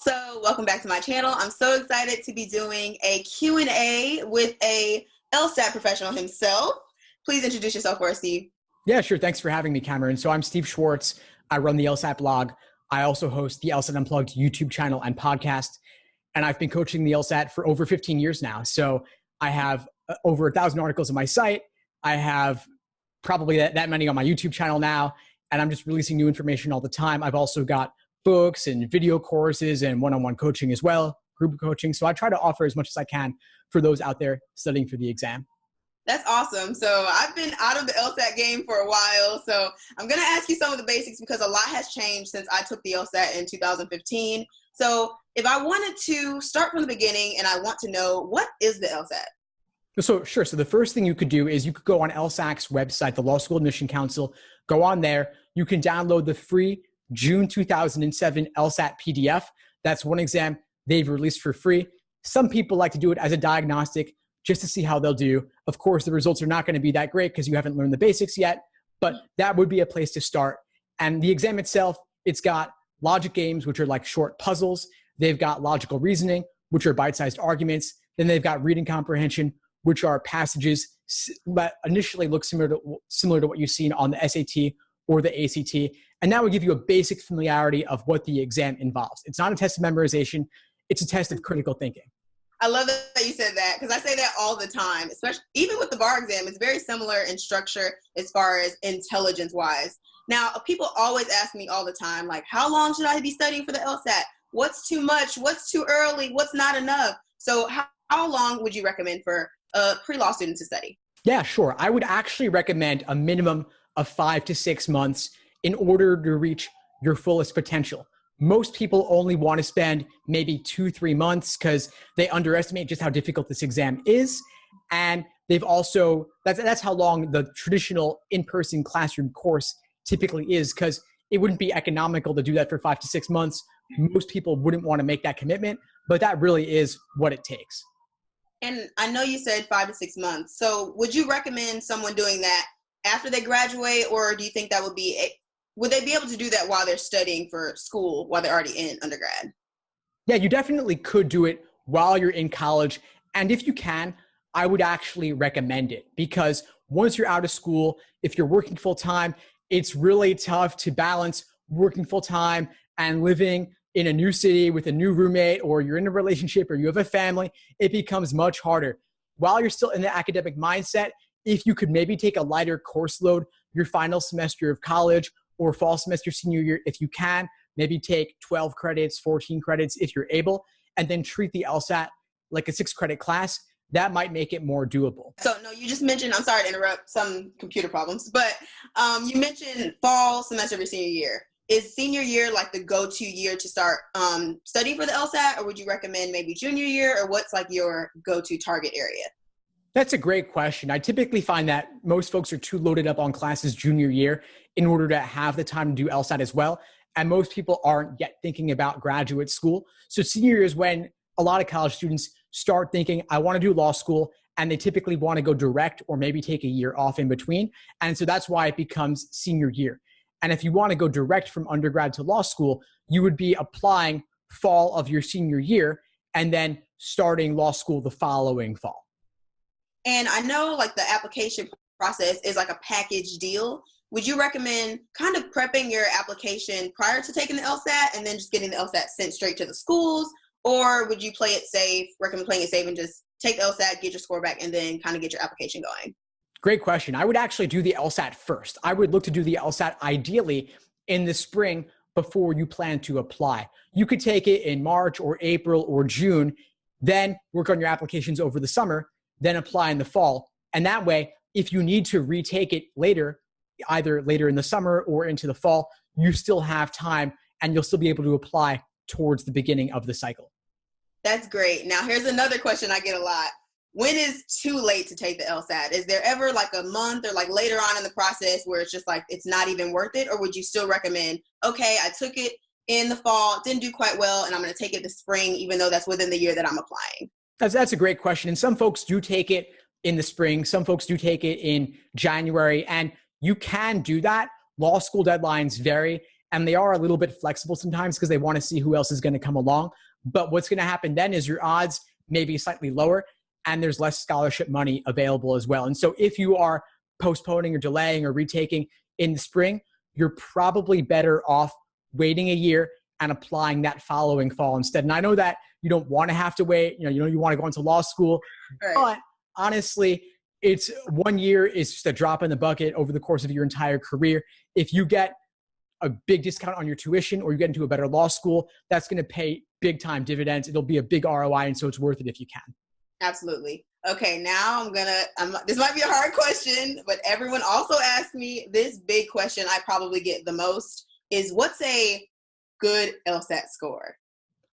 So welcome back to my channel. I'm so excited to be doing a Q&A with a LSAT professional himself. Please introduce yourself for us, Steve. Yeah, sure. Thanks for having me, Kameron. So I'm Steve Schwartz. I run the LSAT blog. I also host the LSAT Unplugged YouTube channel and podcast. And I've been coaching the LSAT for over 15 years now. So I have over 1,000 articles on my site. I have probably that many on my YouTube channel now. And I'm just releasing new information all the time. I've also got books and video courses and one-on-one coaching as well, group coaching. So I try to offer as much as I can for those out there studying for the exam. That's awesome. So I've been out of the LSAT game for a while. So I'm going to ask you some of the basics because a lot has changed since I took the LSAT in 2015. So if I wanted to start from the beginning and I want to know, what is the LSAT? So sure. So the first thing you could do is you could go on LSAC's website, the Law School Admission Council, go on there. You can download the free June 2007 LSAT PDF. That's one exam they've released for free. Some people like to do it as a diagnostic just to see how they'll do. Of course, the results are not going to be that great because you haven't learned the basics yet, but that would be a place to start. And the exam itself, it's got logic games, which are like short puzzles. They've got logical reasoning, which are bite-sized arguments. Then they've got reading comprehension, which are passages that initially look similar to what you've seen on the SAT or the ACT. And that would give you a basic familiarity of what the exam involves. It's not a test of memorization. It's a test of critical thinking. I love that you said that because I say that all the time, especially even with the bar exam. It's very similar in structure as far as intelligence-wise. Now, people always ask me all the time, like, how long should I be studying for the LSAT? What's too much? What's too early? What's not enough? So how long would you recommend for a pre-law student to study? Yeah, sure. I would actually recommend a minimum of 5 to 6 months in order to reach your fullest potential. Most people only want to spend maybe 2-3 months because they underestimate just how difficult this exam is. And they've also, that's how long the traditional in-person classroom course typically is, because it wouldn't be economical to do that for 5 to 6 months. Most people wouldn't want to make that commitment, but that really is what it takes. And I know you said 5 to 6 months. So would you recommend someone doing that after they graduate, or do you think that would they be able to do that while they're studying for school, while they're already in undergrad? Yeah, you definitely could do it while you're in college. And if you can, I would actually recommend it, because once you're out of school, if you're working full time, it's really tough to balance working full time and living in a new city with a new roommate, or you're in a relationship, or you have a family. It becomes much harder. While you're still in the academic mindset, if you could maybe take a lighter course load your final semester of college or fall semester senior year, if you can, maybe take 12 credits, 14 credits if you're able, and then treat the LSAT like a 6-credit class, that might make it more doable. So no, you just mentioned, I'm sorry to interrupt, some computer problems, but you mentioned fall semester of your senior year. Is senior year like the go-to year to start studying for the LSAT, or would you recommend maybe junior year, or what's like your go-to target area? That's a great question. I typically find that most folks are too loaded up on classes junior year in order to have the time to do LSAT as well. And most people aren't yet thinking about graduate school. So senior year is when a lot of college students start thinking, I want to do law school, and they typically want to go direct or maybe take a year off in between. And so that's why it becomes senior year. And if you want to go direct from undergrad to law school, you would be applying fall of your senior year and then starting law school the following fall. And I know like the application process is like a package deal. Would you recommend kind of prepping your application prior to taking the LSAT and then just getting the LSAT sent straight to the schools? Or would you play it safe, recommend playing it safe and just take the LSAT, get your score back, and then kind of get your application going? Great question. I would actually do the LSAT first. I would look to do the LSAT ideally in the spring before you plan to apply. You could take it in March or April or June, then work on your applications over the summer, then apply in the fall. And that way, if you need to retake it later, either later in the summer or into the fall, you still have time and you'll still be able to apply towards the beginning of the cycle. That's great. Now, here's another question I get a lot. When is too late to take the LSAT? Is there ever like a month or like later on in the process where it's just like it's not even worth it? Or would you still recommend, okay, I took it in the fall, didn't do quite well, and I'm going to take it this spring, even though that's within the year that I'm applying? That's a great question. And some folks do take it in the spring. Some folks do take it in January. And you can do that. Law school deadlines vary. and they are a little bit flexible sometimes because they want to see who else is going to come along. But what's going to happen then is your odds may be slightly lower, and there's less scholarship money available as well. And so if you are postponing or delaying or retaking in the spring, you're probably better off waiting a year and applying that following fall instead. And I know that you don't want to have to wait, you want to go into law school, Right. but honestly, it's 1 year is just a drop in the bucket over the course of your entire career. If you get a big discount on your tuition or you get into a better law school, that's going to pay big time dividends. It'll be a big ROI. And so it's worth it if you can. Absolutely. Okay, now this might be a hard question, but everyone also asks me this big question I probably get the most is, what's a good LSAT score?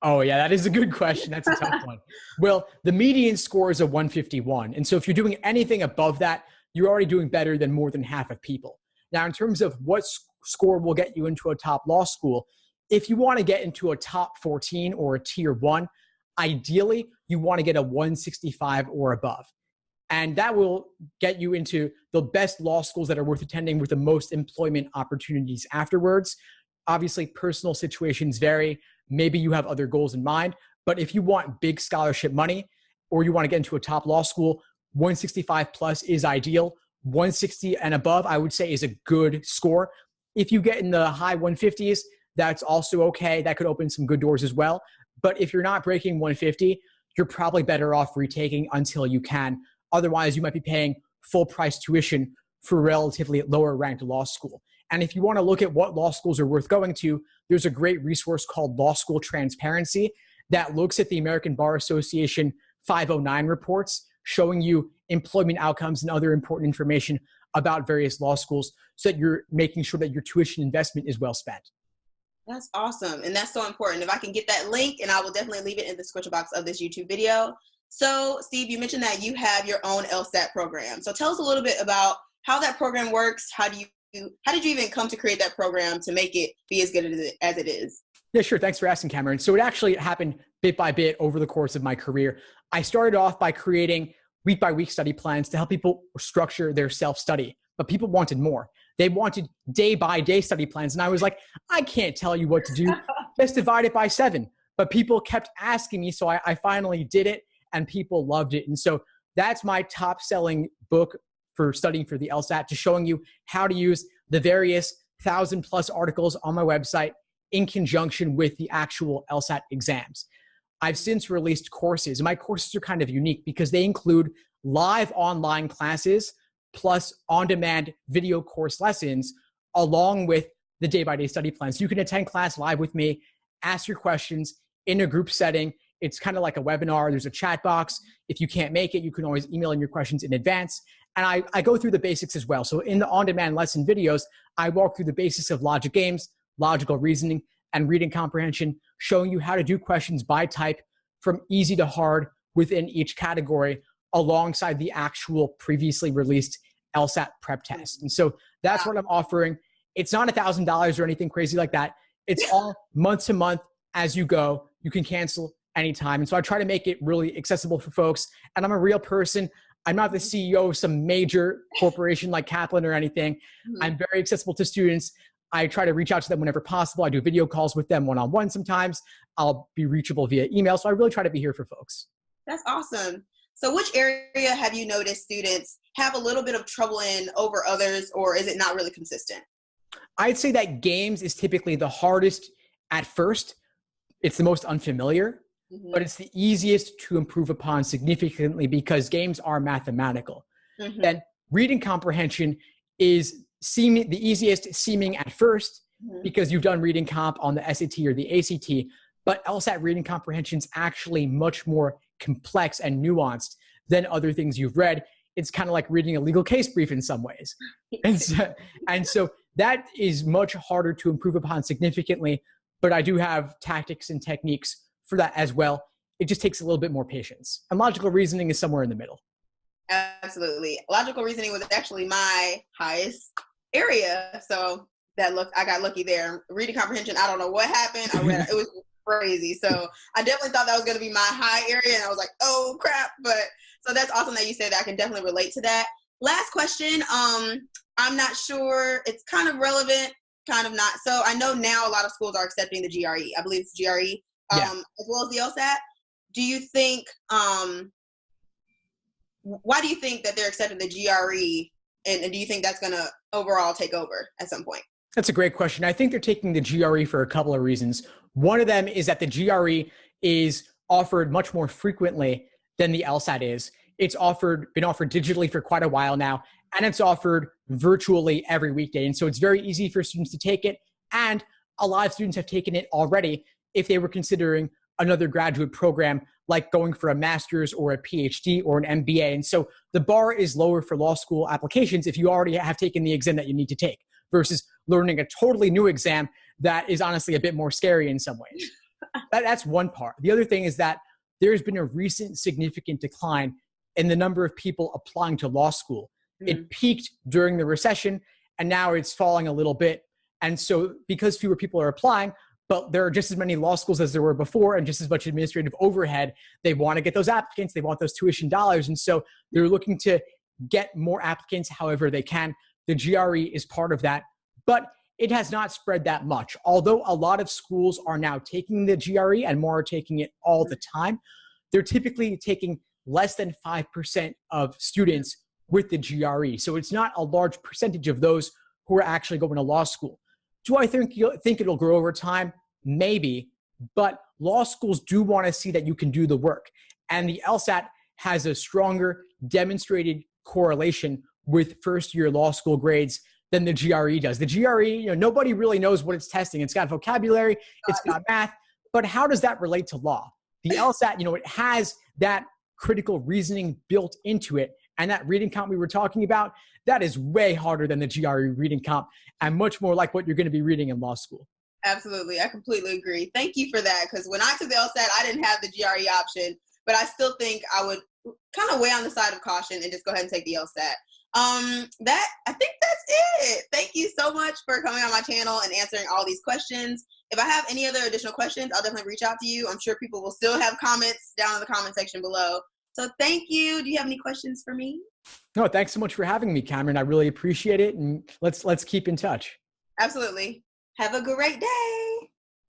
Oh, yeah, that is a good question. That's a tough one. Well, the median score is a 151. And so if you're doing anything above that, you're already doing better than more than half of people. Now, in terms of what score will get you into a top law school, if you want to get into a top 14 or a tier 1, ideally, you want to get a 165 or above. And that will get you into the best law schools that are worth attending with the most employment opportunities afterwards. Obviously, personal situations vary. Maybe you have other goals in mind. But if you want big scholarship money or you want to get into a top law school, 165 plus is ideal. 160 and above, I would say, is a good score. If you get in the high 150s, that's also okay. That could open some good doors as well. But if you're not breaking 150, you're probably better off retaking until you can. Otherwise, you might be paying full price tuition for a relatively lower ranked law school. And if you want to look at what law schools are worth going to, there's a great resource called Law School Transparency that looks at the American Bar Association 509 reports, showing you employment outcomes and other important information about various law schools so that you're making sure that your tuition investment is well spent. That's awesome. And that's so important. If I can get that link, and I will definitely leave it in the description box of this YouTube video. So, Steve, you mentioned that you have your own LSAT program. So tell us a little bit about how that program works. How did you even come to create that program to make it be as good as it is? Yeah, sure. Thanks for asking, Kameron. So it actually happened bit by bit over the course of my career. I started off by creating week-by-week study plans to help people structure their self-study, but people wanted more. They wanted day-by-day study plans. And I was like, I can't tell you what to do. Just divide it by 7. But people kept asking me, so I finally did it, and people loved it. And so that's my top-selling book for studying for the LSAT, just showing you how to use the various 1,000+ articles on my website in conjunction with the actual LSAT exams. I've since released courses, and my courses are kind of unique because they include live online classes plus on-demand video course lessons along with the day-by-day study plans. You can attend class live with me, ask your questions in a group setting. It's kind of like a webinar. There's a chat box. If you can't make it, you can always email in your questions in advance. And I go through the basics as well. So in the on-demand lesson videos, I walk through the basics of logic games, logical reasoning, and reading comprehension, showing you how to do questions by type from easy to hard within each category alongside the actual previously released LSAT prep test. And so that's what I'm offering. It's not $1,000 or anything crazy like that. It's all month to month as you go. You can cancel anytime. And so I try to make it really accessible for folks. And I'm a real person. I'm not the CEO of some major corporation like Kaplan or anything. Mm-hmm. I'm very accessible to students. I try to reach out to them whenever possible. I do video calls with them one-on-one sometimes. I'll be reachable via email. So I really try to be here for folks. That's awesome. So which area have you noticed students have a little bit of trouble in over others, or is it not really consistent? I'd say that games is typically the hardest at first. It's the most unfamiliar, but it's the easiest to improve upon significantly because games are mathematical. Then reading comprehension is the easiest seeming at first because you've done reading comp on the SAT or the ACT, but LSAT reading comprehension is actually much more complex and nuanced than other things you've read. It's kind of like reading a legal case brief in some ways. And so that is much harder to improve upon significantly, but I do have tactics and techniques for that as well. It just takes a little bit more patience. And logical reasoning is somewhere in the middle. Absolutely. Logical reasoning was actually my highest area. So I got lucky there. Reading comprehension, I don't know what happened. It was crazy. So I definitely thought that was going to be my high area. And I was like, oh crap. But so that's awesome that you said that. I can definitely relate to that. Last question. I'm not sure. It's kind of relevant. kind of not. So I know now a lot of schools are accepting the GRE. I believe it's GRE, as well as the LSAT. Do you think, why do you think that they're accepting the GRE? And do you think that's going to overall take over at some point? That's a great question. I think they're taking the GRE for a couple of reasons. One of them is that the GRE is offered much more frequently than the LSAT is. It's been offered digitally for quite a while now, and it's offered virtually every weekday. And so it's very easy for students to take it. And a lot of students have taken it already if they were considering another graduate program, like going for a master's or a PhD or an MBA. And so the bar is lower for law school applications if you already have taken the exam that you need to take, versus learning a totally new exam that is honestly a bit more scary in some ways. That's one part. The other thing is that there's been a recent significant decline in the number of people applying to law school. It peaked during the recession, and now it's falling a little bit. And so because fewer people are applying, but there are just as many law schools as there were before and just as much administrative overhead, they want to get those applicants, they want those tuition dollars. And so they're looking to get more applicants however they can. The GRE is part of that, but it has not spread that much. Although a lot of schools are now taking the GRE and more are taking it all the time, they're typically taking less than 5% of students with the GRE. So it's not a large percentage of those who are actually going to law school. Do I think it'll grow over time? Maybe, but law schools do want to see that you can do the work. And the LSAT has a stronger demonstrated correlation with first-year law school grades than the GRE does. The GRE, nobody really knows what it's testing. It's got vocabulary, it's got math, but how does that relate to law? The LSAT, it has that critical reasoning built into it. And that reading comp we were talking about, that is way harder than the GRE reading comp and much more like what you're going to be reading in law school. Absolutely. I completely agree. Thank you for that. Because when I took the LSAT, I didn't have the GRE option, but I still think I would kind of weigh on the side of caution and just go ahead and take the LSAT. I think that's it. Thank you so much for coming on my channel and answering all these questions. If I have any other additional questions, I'll definitely reach out to you. I'm sure people will still have comments down in the comment section below. So thank you. Do you have any questions for me? No, thanks so much for having me, Kameron. I really appreciate it. And let's keep in touch. Absolutely. Have a great day.